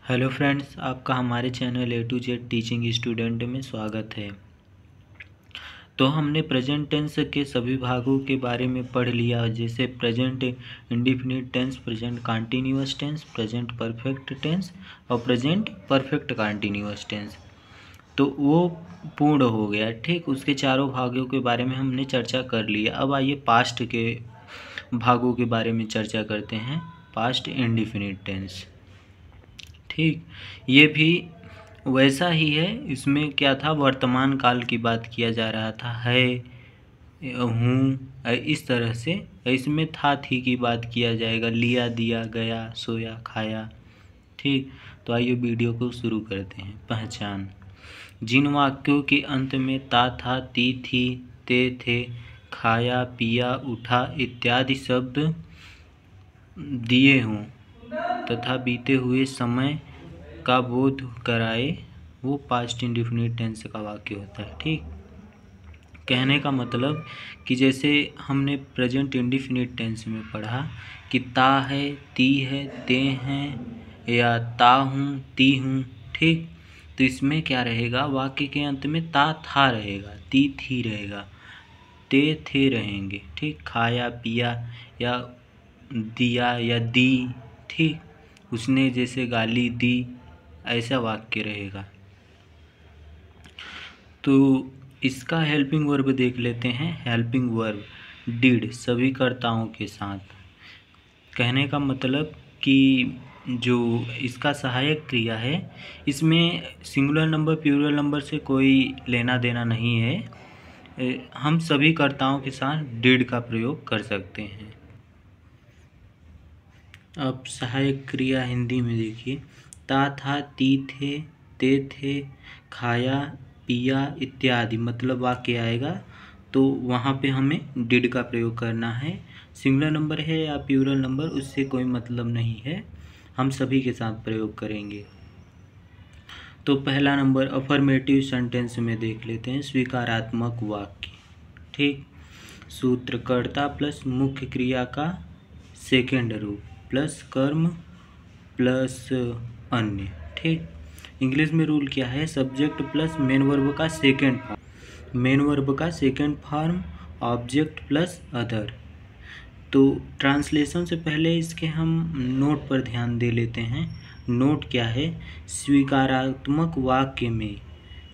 Hello friends, आपका हमारे channel A to Z teaching student में स्वागत है। तो हमने प्रेजेंट टेंस के सभी भागों के बारे में पढ़ लिया, जैसे present indefinite tense, present continuous tense, present perfect tense और प्रेजेंट परफेक्ट कंटीन्यूअस टेंस। तो वो पूर्ण हो गया। ठीक, उसके चारों भागों के बारे में हमने चर्चा कर लिया। अब आइए पास्ट के भागों के बारे में चर्चा करते हैं। Past indefinite tense. ठीक, ये भी वैसा ही है। इसमें क्या था, वर्तमान काल की बात किया जा रहा था, है, हूँ, इस तरह से। इसमें था थी की बात किया जाएगा, लिया, दिया, गया, सोया, खाया। ठीक, तो आइए वीडियो को शुरू करते हैं। पहचान। जिन वाक्यों के अंत में ता, था, ती, थी, ते, थे, खाया, पिया, उठा इत्यादि शब्द दिए हों तथा बीते हुए समय का बोध कराए, वो पास्ट इंडेफिनिट टेंस का वाक्य होता है। ठीक, कहने का मतलब कि जैसे हमने प्रेजेंट इंडेफिनिट टेंस में पढ़ा कि ता है, ती है, ते हैं या ता हूँ, ती हूँ। ठीक, तो इसमें क्या रहेगा, वाक्य के अंत में ता, था रहेगा, ती, थी रहेगा, ते, थे रहेंगे। ठीक, खाया, पिया या दिया या दी। ठीक, उसने जैसे गाली दी, ऐसा वाक्य रहेगा। तो इसका हेल्पिंग वर्ब देख लेते हैं। हेल्पिंग वर्ब डिड, सभी कर्ताओं के साथ। कहने का मतलब कि जो इसका सहायक क्रिया है, इसमें सिंगुलर नंबर प्लूरल नंबर से कोई लेना देना नहीं है। हम सभी कर्ताओं के साथ डिड का प्रयोग कर सकते हैं। अब सहायक क्रिया हिंदी में देखिए, ता, था, ती, थे, ते, थे, खाया, पिया इत्यादि मतलब वाक्य आएगा, तो वहाँ पे हमें डिड का प्रयोग करना है। सिंगुलर नंबर है या प्लूरल नंबर, उससे कोई मतलब नहीं है, हम सभी के साथ प्रयोग करेंगे। तो पहला नंबर अफर्मेटिव सेंटेंस में देख लेते हैं, स्वीकारात्मक वाक्य। ठीक, सूत्रकर्ता प्लस मुख्य क्रिया का सेकेंड रूप प्लस कर्म प्लस अन्य। ठीक, इंग्लिश में रूल क्या है, सब्जेक्ट प्लस मेन वर्ब का सेकेंड फॉर्म, मेन वर्ब का second form, object plus other. तो ट्रांसलेशन से पहले इसके हम नोट पर ध्यान दे लेते हैं। नोट क्या है, स्वीकारात्मक वाक्य में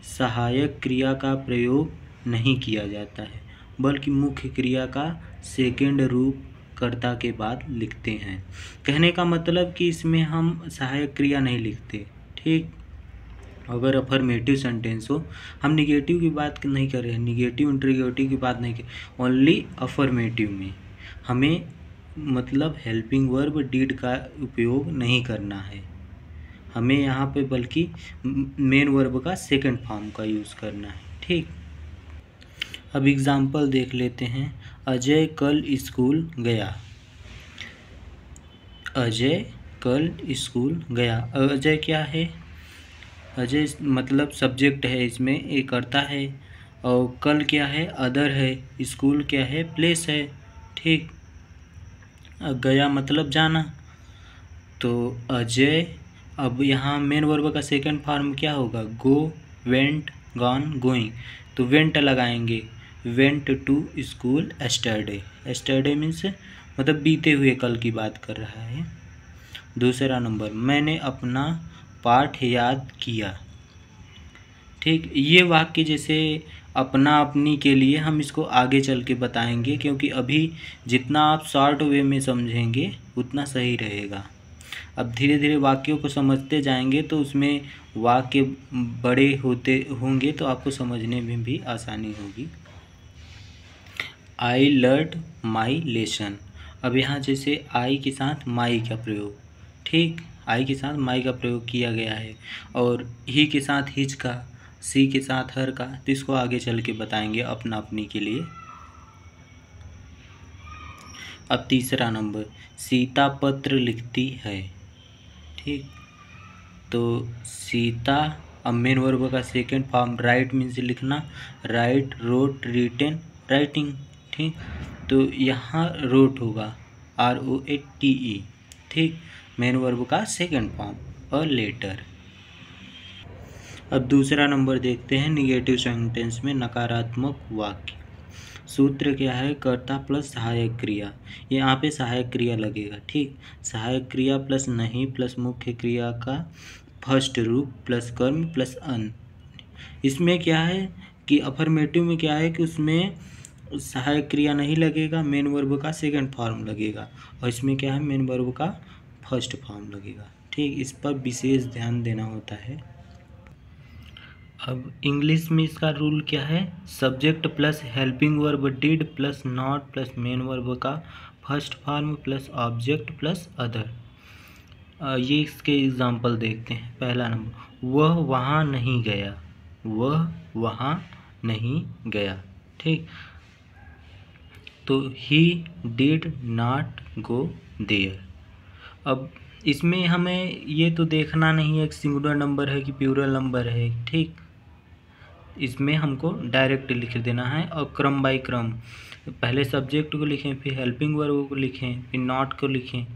सहायक क्रिया का प्रयोग नहीं किया जाता है, बल्कि मुख्य क्रिया का सेकेंड रूप कर्ता के बाद लिखते हैं। कहने का मतलब कि इसमें हम सहायक क्रिया नहीं लिखते। ठीक, अगर अफर्मेटिव सेंटेंस हो, हम निगेटिव की बात नहीं कर रहे हैं, निगेटिव इंटरोगेटिव की बात नहीं कर, ओनली अफर्मेटिव में हमें मतलब हेल्पिंग वर्ब डिड का उपयोग नहीं करना है, हमें यहाँ पे बल्कि मेन वर्ब का सेकंड फॉर्म का यूज़ करना है। ठीक, अब एग्जाम्पल देख लेते हैं। अजय कल स्कूल गया। अजय कल स्कूल गया। अजय क्या है, अजय मतलब सब्जेक्ट है, इसमें एक कर्ता है, और कल क्या है, अदर है, स्कूल क्या है, प्लेस है। ठीक, गया मतलब जाना। तो अजय, अब यहाँ मेन वर्ब का सेकंड फॉर्म क्या होगा, गो, वेंट, गॉन, गोइंग। तो वेंट लगाएंगे, went to school yesterday. Yesterday means मतलब बीते हुए कल की बात कर रहा है। दूसरा नंबर, मैंने अपना पाठ याद किया। ठीक, ये वाक्य जैसे अपना अपनी के लिए हम इसको आगे चल के बताएंगे, क्योंकि अभी जितना आप शॉर्ट वे में समझेंगे उतना सही रहेगा। अब धीरे धीरे वाक्यों को समझते जाएंगे तो उसमें वाक्य बड़े होते होंगे तो आपको समझने में भी आसानी होगी। I learn my lesson. अब यहाँ जैसे आई के साथ माई का प्रयोग, ठीक, आई के साथ माई का प्रयोग किया गया है, और ही के साथ हिज का, सी के साथ हर का, तो इसको आगे चल के बताएंगे अपना अपनी के लिए। अब तीसरा नंबर, सीता पत्र लिखती है। ठीक, तो सीता, अब मेन वर्ब का सेकेंड फॉर्म राइट मीन्स लिखना, राइट, रोट, रिटेन, राइटिंग। ठीक, तो यहाँ रोट होगा, ROATE। ठीक, मेन वर्ब का सेकेंड फॉर्म, अ लेटर। अब दूसरा नंबर देखते हैं, निगेटिव सेंटेंस में नकारात्मक वाक्य। सूत्र क्या है, कर्ता प्लस सहायक क्रिया। यहाँ पे सहायक क्रिया लगेगा, ठीक। सहायक क्रिया प्लस नहीं प्लस मुख्य क्रिया का फर्स्ट रूप प्लस कर्म प्लस अन। इसमें क्या है कि अफर्मेटिव में क्या है कि उसमें सहायक क्रिया नहीं लगेगा, मेन वर्ब का सेकंड फॉर्म लगेगा, और इसमें क्या है, मेन वर्ब का फर्स्ट फॉर्म लगेगा, ठीक। इस पर विशेष ध्यान देना होता है। अब इंग्लिश में इसका रूल क्या है, subject plus helping verb did plus not plus main verb का first form plus object plus other. ये इसके एग्जांपल देखते हैं। पहला नंबर, वह वहाँ नहीं गया, वह वहाँ नहीं गया, ठीक। तो he did not go there. अब इसमें हमें ये तो देखना नहीं है कि सिंगुलर नंबर है कि प्लूरल नंबर है, ठीक। इसमें हमको डायरेक्ट लिख देना है और क्रम बाय क्रम, पहले सब्जेक्ट को लिखें, फिर हेल्पिंग वर्ब को लिखें, फिर नॉट को लिखें,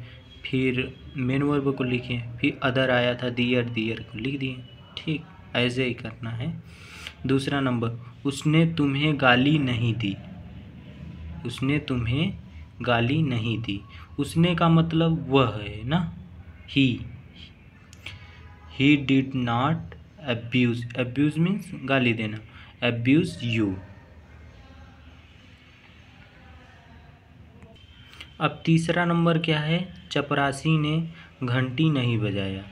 फिर मेन वर्ब को लिखें, फिर अदर आया था दियर, दियर को लिख दिए, ठीक। ऐसे ही करना है। दूसरा नंबर, उसने तुम्हें गाली नहीं दी, उसने तुम्हें गाली नहीं दी। उसने का मतलब वह है ना, ही did not abuse, abuse means गाली देना, अब्यूज यू। अब तीसरा नंबर क्या है, चपरासी ने घंटी नहीं बजाया,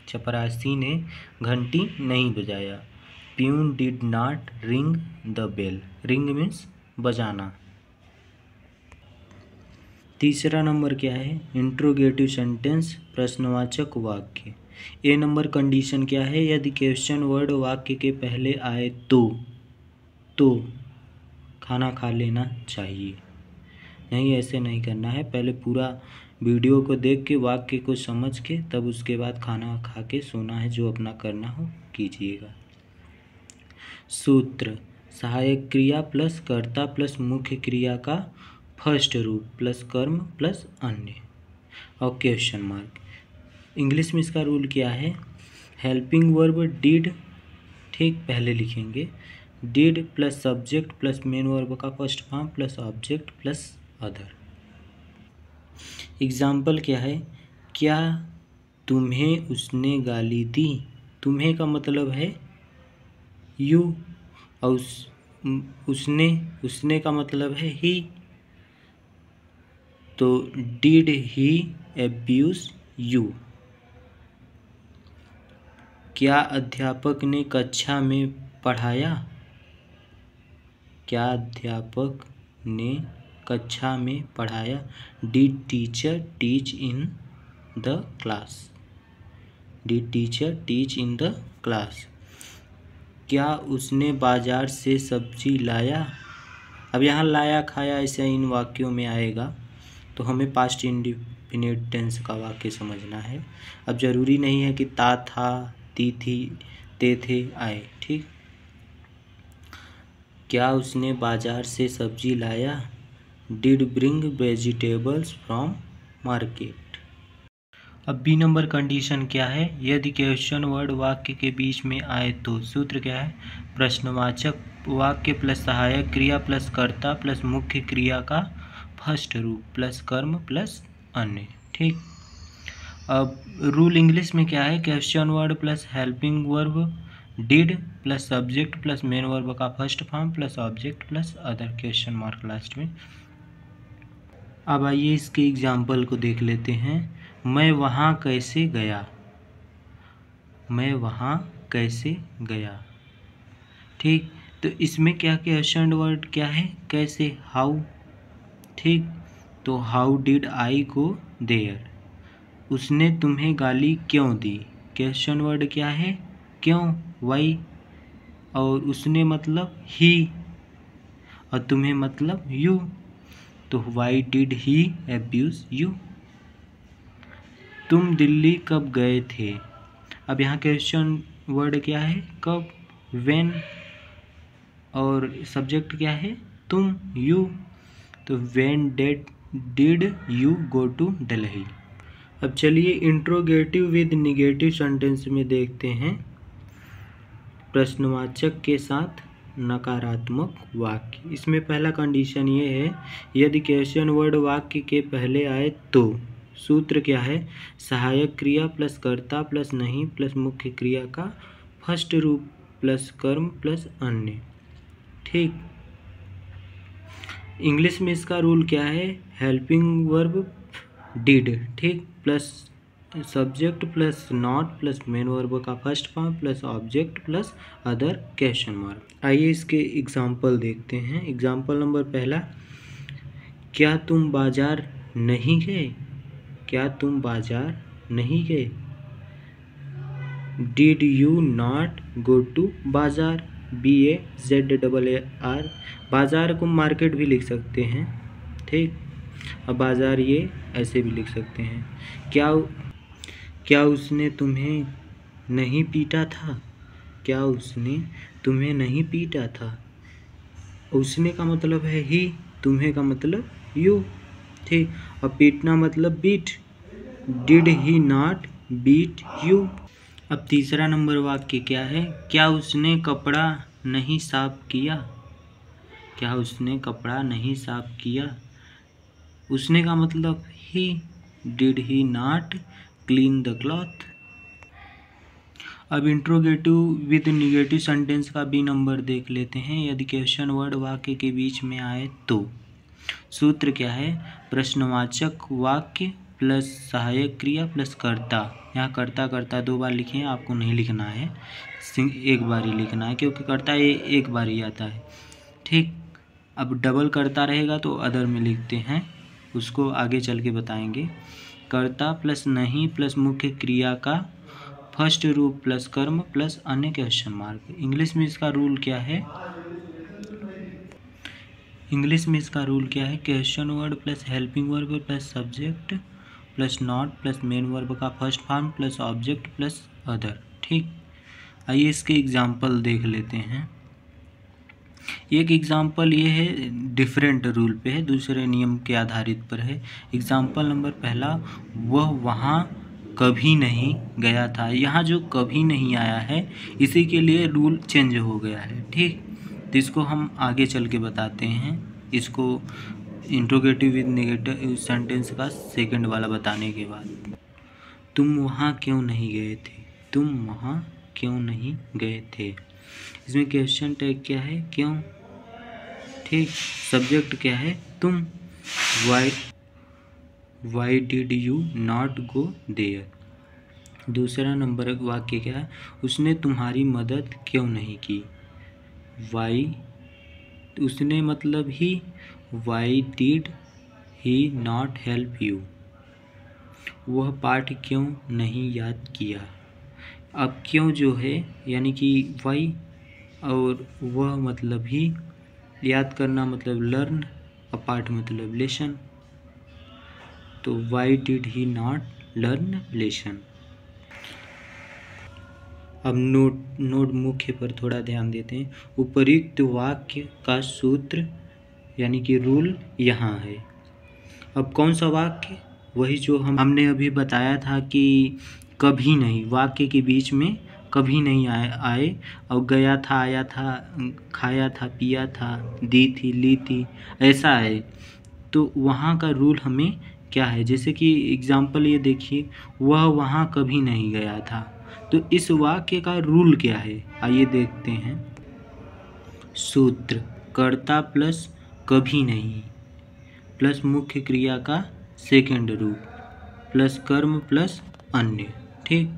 चपरासी ने घंटी नहीं बजाया। Peon did not ring the bell, ring means बजाना। तीसरा नंबर क्या है, इंट्रोगेटिव सेंटेंस प्रश्नवाचक वाक्य। ए नंबर कंडीशन क्या है, यदि क्वेश्चन वर्ड वाक्य के पहले आए तो खाना खा लेना चाहिए। नहीं, ऐसे नहीं करना है, पहले पूरा वीडियो को देख के वाक्य को समझ के तब उसके बाद खाना खा के सोना है, जो अपना करना हो कीजिएगा। सूत्र, सहायक क्रिया प्लस कर्ता प्लस मुख्य क्रिया का फर्स्ट रूप प्लस कर्म प्लस अन्य और क्वेश्चन मार्क। इंग्लिश में इसका रूल क्या है, हेल्पिंग वर्ब डिड, ठीक, पहले लिखेंगे did plus subject plus main verb का first form plus object plus other. Example क्या है, क्या तुम्हें उसने गाली दी, तुम्हें का मतलब है यू, और उसने का मतलब है ही, तो डिड ही अब्यूज यू। क्या अध्यापक ने कक्षा में पढ़ाया, क्या अध्यापक ने कक्षा में पढ़ाया। Did teacher teach in the class, did teacher teach in the class. क्या उसने बाजार से सब्जी लाया। अब यहाँ लाया खाया ऐसे इन वाक्यों में आएगा, तो हमें पास्ट इंडेफिनिट टेंस का वाक्य समझना है। अब ज़रूरी नहीं है कि ता था, ती थी, ते थे आए, ठीक। क्या उसने बाजार से सब्जी लाया, did bring vegetables from market. अब बी नंबर कंडीशन क्या है, यदि क्वेश्चन वर्ड वाक्य के बीच में आए तो। सूत्र क्या है, प्रश्नवाचक वाक्य प्लस सहायक क्रिया प्लस कर्ता प्लस मुख्य क्रिया का फर्स्ट रूप प्लस कर्म प्लस अन्य, ठीक। अब रूल इंग्लिश में क्या है, question word plus helping verb did plus subject plus main verb का first form plus object plus other question mark last में। अब आइए इसके एग्जाम्पल को देख लेते हैं। मैं वहाँ कैसे गया, मैं वहाँ कैसे गया, ठीक। तो इसमें क्या क्वेश्चन वर्ड क्या है, कैसे, हाउ, ठीक। तो how did I go there. उसने तुम्हें गाली क्यों दी, क्वेश्चन वर्ड क्या है, क्यों, वाई, और उसने मतलब ही और तुम्हें मतलब यू, तो Y did he abuse you. तुम दिल्ली कब गए थे। अब यहाँ क्वेश्चन वर्ड क्या है, कब, व्हेन, और सब्जेक्ट क्या है, तुम, यू, तो when did you go to Delhi. अब चलिए इंट्रोगेटिव विद निगेटिव सेंटेंस में देखते हैं। प्रश्नवाचक के साथ नकारात्मक वाक्य। इसमें पहला कंडीशन ये है, यदि क्वेश्चन वर्ड वाक्य के पहले आए तो सूत्र क्या है, सहायक क्रिया प्लस कर्ता प्लस नहीं प्लस मुख्य क्रिया का फर्स्ट रूप प्लस कर्म प्लस अन्य। ठीक। इंग्लिश में इसका रूल क्या है, हेल्पिंग वर्ब डिड, ठीक, plus subject plus not plus main verb का first form plus object plus other question mark. आइए इसके एग्जाम्पल देखते हैं। एग्जाम्पल नंबर पहला, क्या तुम बाजार नहीं गए, क्या तुम बाजार नहीं गए। Did you not go to bazaar, BAZAR। बाजार को मार्केट भी लिख सकते हैं, ठीक। अब बाजार ये ऐसे भी लिख सकते हैं। क्या उसने तुम्हें नहीं पीटा था, क्या उसने तुम्हें नहीं पीटा था। उसने का मतलब है ही, तुम्हें का मतलब यू, ठीक। अब पीटना मतलब beat, did he not beat you. अब तीसरा नंबर वाक्य क्या है, क्या उसने कपड़ा नहीं साफ किया, क्या उसने कपड़ा नहीं साफ किया। उसने का मतलब ही, did he not clean the cloth. अब इंट्रोगेटिव विद निगेटिव सेंटेंस का बी नंबर देख लेते हैं। यदि क्वेश्चन वर्ड वाक्य के बीच में आए तो सूत्र क्या है, प्रश्नवाचक वाक्य प्लस सहायक क्रिया प्लस कर्ता। यहाँ कर्ता दो बार लिखे हैं, आपको नहीं लिखना है, एक बार ही लिखना है, क्योंकि कर्ता एक बार ही आता है, ठीक। अब डबल कर्ता रहेगा तो अदर में लिखते हैं, उसको आगे चल के बताएंगे। कर्ता प्लस नहीं प्लस मुख्य क्रिया का फर्स्ट रूप प्लस कर्म प्लस अन्य क्वेश्चन मार्क। इंग्लिश में इसका रूल क्या है, question word plus helping verb plus subject plus not plus main verb का first form plus object plus other, ठीक। आइए इसके एग्जाम्पल देख लेते हैं। एक एग्जाम्पल ये है, डिफरेंट रूल पे है, दूसरे नियम के आधारित पर है। एग्जाम्पल नंबर पहला, वह वहाँ कभी नहीं गया था। यहाँ जो कभी नहीं आया है इसी के लिए रूल चेंज हो गया है, ठीक। तो इसको हम आगे चल के बताते हैं, इसको इंट्रोगेटिव विद नेगेटिव सेंटेंस का सेकंड वाला बताने के बाद। तुम वहाँ क्यों नहीं गए थे, तुम वहाँ क्यों नहीं गए थे। इसमें क्वेश्चन टैग क्या है, क्यों, ठीक। सब्जेक्ट क्या है, तुम, why did you not go there. दूसरा नंबर वाक्य क्या है, उसने तुम्हारी मदद क्यों नहीं की। वाई, उसने मतलब ही, why did he not help you. वह पाठ क्यों नहीं याद किया। अब क्यों जो है यानी कि वाई, और वह मतलब ही, याद करना मतलब लर्न, अपार्ट मतलब लेसन, तो Y did he not learn lesson. अब नोट मुख्य पर थोड़ा ध्यान देते हैं। उपयुक्त वाक्य का सूत्र यानी कि रूल यहाँ है। अब कौन सा वाक्य, वही जो हमने अभी बताया था कि कभी नहीं, वाक्य के बीच में कभी नहीं आए और गया था, आया था, खाया था, पिया था, दी थी, ली थी, ऐसा है। तो वहाँ का रूल हमें क्या है, जैसे कि एग्जाम्पल ये देखिए, वह वहाँ कभी नहीं गया था। तो इस वाक्य का रूल क्या है, आइए देखते हैं। सूत्र, कर्ता प्लस कभी नहीं प्लस मुख्य क्रिया का सेकंड रूप प्लस कर्म प्लस अन्य, ठीक।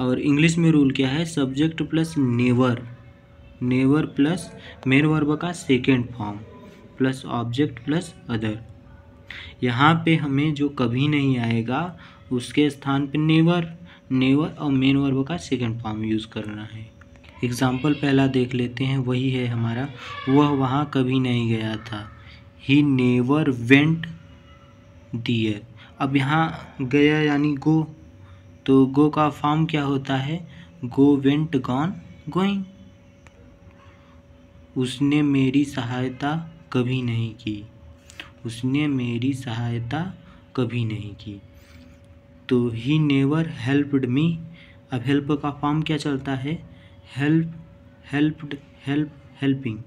और इंग्लिश में रूल क्या है, subject plus never plus main verb का second form plus object plus other. यहाँ पे हमें जो कभी नहीं आएगा उसके स्थान पे नेवर और मेन वर्ब का सेकंड फॉर्म यूज़ करना है। एग्जाम्पल पहला देख लेते हैं, वही है हमारा, वह वहाँ कभी नहीं गया था। ही नेवर वेंट दियर। अब यहाँ गया यानी गो, तो गो का फॉर्म क्या होता है, गो, वेंट, गॉन, गोइंग। उसने मेरी सहायता कभी नहीं की, उसने मेरी सहायता कभी नहीं की। तो ही नेवर हेल्प्ड मी। अब हेल्प का फॉर्म क्या चलता है? Help, helped, help, helping.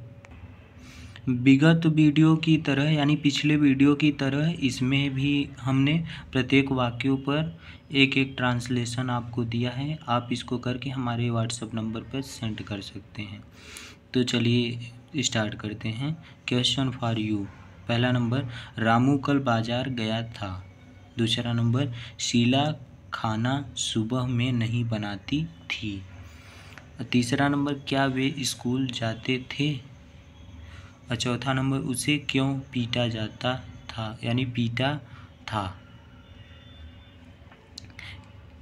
विगत वीडियो की तरह यानी पिछले वीडियो की तरह इसमें भी हमने प्रत्येक वाक्यों पर एक एक ट्रांसलेशन आपको दिया है। आप इसको करके हमारे व्हाट्सएप नंबर पर सेंड कर सकते हैं। तो चलिए स्टार्ट करते हैं। Question for you. पहला नंबर, रामू कल बाजार गया था। दूसरा नंबर, शीला खाना सुबह में नहीं बनाती थी। तीसरा नंबर, क्या वे स्कूल जाते थे। और चौथा नंबर, उसे क्यों पीटा जाता था यानी पीटा था।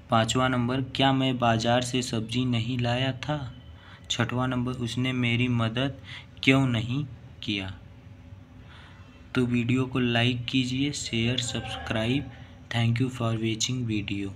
पांचवा नंबर, क्या मैं बाजार से सब्जी नहीं लाया था। छठवां नंबर, उसने मेरी मदद क्यों नहीं किया। तो वीडियो को लाइक कीजिए, share, subscribe. Thank you for watching video.